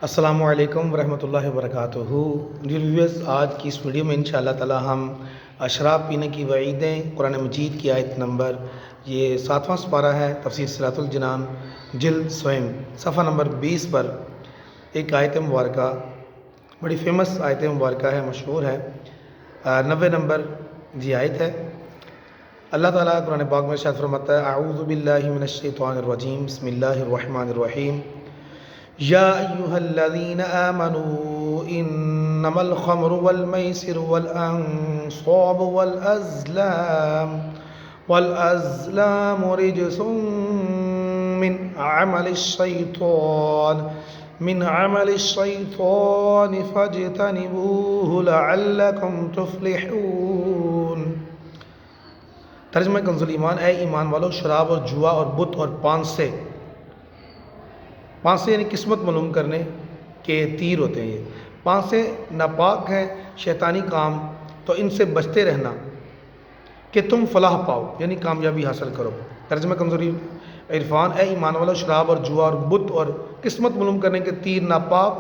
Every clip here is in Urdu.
السلام علیکم ورحمۃ اللہ وبرکاتہ۔ ڈیئر ویورز، آج کی اس ویڈیو میں انشاءاللہ تعالی ہم شراب پینے کی وعیدیں، قرآن مجید کی آیت نمبر، یہ 7واں سپارہ ہے، تفسیر صراط الجنان، جلد سویم، صفحہ نمبر 20 پر ایک آیت مبارکہ، بڑی فیمس آیت مبارکہ ہے، مشہور ہے، 90 نمبر جی آیت ہے۔ اللہ تعالیٰ قرآن پاک میں ارشاد فرماتا ہے، اعوذ باللہ من الشیطان الرجیم، بسم اللہ الرحمن الرحیم، یا ایہا الذین آمنوا انما الخمر والمیسر والانصاب والازلام رجس من عمل الشیطان فاجتنبوه لعلکم تفلحون۔ ترجمہ کنز ایمان، اے ایمان والو، شراب اور جوا اور بت اور پانسے یعنی قسمت معلوم کرنے کے تیر ہوتے ہیں۔ یہ پانسے ناپاک ہیں، شیطانی کام، تو ان سے بچتے رہنا کہ تم فلاح پاؤ، یعنی کامیابی حاصل کرو۔ ترجمہ کمزوری عرفان، اے ایمان والو، شراب اور جوا اور بت اور قسمت معلوم کرنے کے تیر ناپاک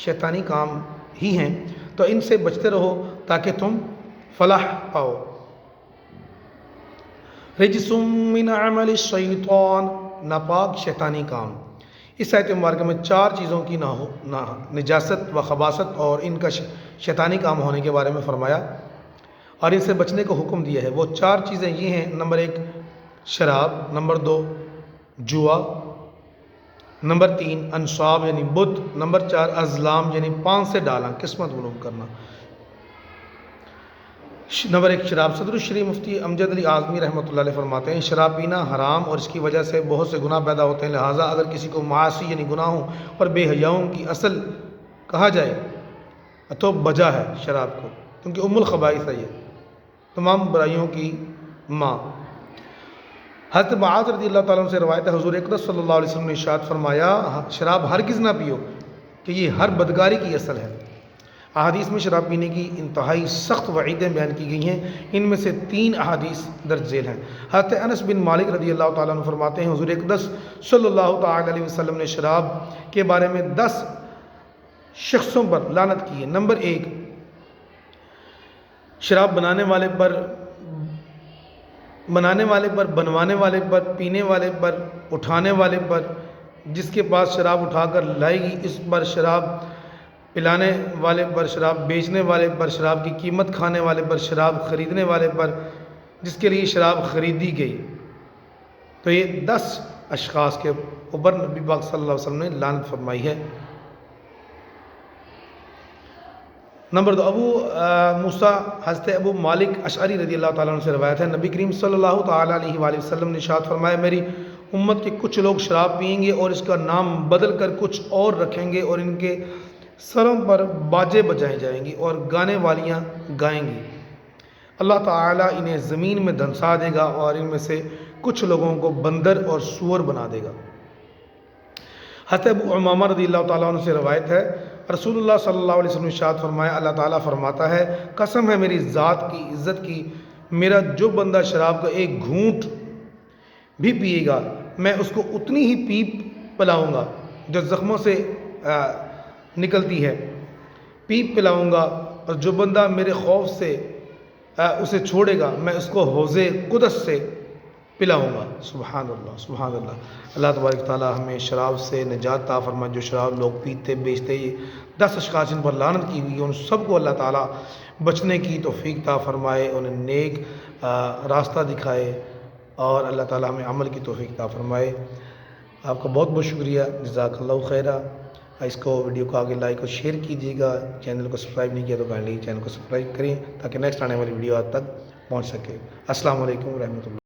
شیطانی کام ہی ہیں، تو ان سے بچتے رہو تاکہ تم فلاح پاؤ۔ رجس من عمل الشیطان، ناپاک شیطانی کام۔ اس آیت مبارکہ میں 4 چیزوں کی نجاست و خباثت اور ان کا شیطانی کام ہونے کے بارے میں فرمایا اور ان سے بچنے کو حکم دیا ہے۔ وہ 4 چیزیں یہ ہیں: نمبر 1 شراب، نمبر 2 جوا، نمبر 3 انصاب یعنی بت، نمبر 4 ازلام یعنی پانسے ڈالنا، قسمت معلوم کرنا۔ نمبر 1 شراب۔ صدر الشریف مفتی امجد علی اعظمی رحمۃ اللہ علیہ فرماتے ہیں، شراب پینا حرام اور اس کی وجہ سے بہت سے گناہ پیدا ہوتے ہیں، لہٰذا اگر کسی کو معاصی یعنی گناہوں اور بے حیاؤں کی اصل کہا جائے تو بجا ہے شراب کو، کیونکہ ام الخبائث ہے، یہ تمام برائیوں کی ماں۔ حضرت معاذ رضی اللہ تعالیٰ عنہ سے روایت ہے، حضور اقدس صلی اللہ علیہ وسلم نے ارشاد فرمایا، شراب ہرگز نہ پیو کہ یہ ہر بدکاری کی اصل ہے۔ احادیث میں شراب پینے کی انتہائی سخت وعیدیں بیان کی گئی ہیں، ان میں سے 3 احادیث درج ذیل ہیں۔ حضرت انس بن مالک رضی اللہ تعالیٰ عنہ فرماتے ہیں، حضور اقدس صلی اللہ تعالیٰ علیہ وسلم نے شراب کے بارے میں 10 شخصوں پر لعنت کی ہے۔ نمبر 1 شراب بنانے والے پر، بنوانے والے پر، پینے والے پر، اٹھانے والے پر، جس کے پاس شراب اٹھا کر لائے گی اس پر، شراب پلانے والے پر، شراب بیچنے والے پر، شراب کی قیمت کھانے والے پر، شراب خریدنے والے پر، جس کے لیے شراب خریدی گئی۔ تو یہ 10 اشخاص کے اوپر نبی پاک صلی اللہ علیہ وسلم نے لعنت فرمائی ہے۔ نمبر 2 ابو موسیٰ حضرت ابو مالک اشعری رضی اللہ تعالیٰ عنہ سے روایت ہے، نبی کریم صلی اللہ تعالیٰ علیہ وآلہ وسلم نے ارشاد فرمایا، میری امت کے کچھ لوگ شراب پئیں گے اور اس کا نام بدل کر کچھ اور رکھیں گے، اور ان کے سروں پر باجے بجائے جائیں گے اور گانے والیاں گائیں گی۔ اللہ تعالیٰ انہیں زمین میں دھنسا دے گا اور ان میں سے کچھ لوگوں کو بندر اور سور بنا دے گا۔ حضرت ابو امامہ رضی اللہ تعالیٰ عنہ سے روایت ہے، رسول اللہ صلی اللہ علیہ وسلم نے ارشاد فرمایا، اللہ تعالیٰ فرماتا ہے، قسم ہے میری ذات کی عزت کی، میرا جو بندہ شراب کا ایک گھونٹ بھی پیے گا میں اس کو اتنی ہی پیپ پلاؤں گا جو زخموں سے نکلتی ہے، پیپ پلاؤں گا، اور جو بندہ میرے خوف سے اسے چھوڑے گا میں اس کو حوض قدس سے پلاؤں گا۔ سبحان اللہ، سبحان اللہ۔ اللہ تبارک تعالیٰ ہمیں شراب سے نجات عطا فرمائے۔ جو شراب لوگ پیتے بیچتے، یہ 10 اشخاص جن پر لعنت کی ہوئی ہے، ان سب کو اللہ تعالیٰ بچنے کی توفیق عطا فرمائے، انہیں نیک راستہ دکھائے، اور اللہ تعالیٰ ہمیں عمل کی توفیق عطا فرمائے۔ آپ کا بہت بہت شکریہ، جزاک اللہ خیرہ۔ اس کو ویڈیو کو آگے لائک اور شیئر کیجیے گا۔ چینل کو سبسکرائب نہیں کیا تو کائنڈلی چینل کو سبسکرائب کریں تاکہ نیکسٹ آنے والی ویڈیو آپ تک پہنچ سکے۔ السلام علیکم ورحمۃ اللہ۔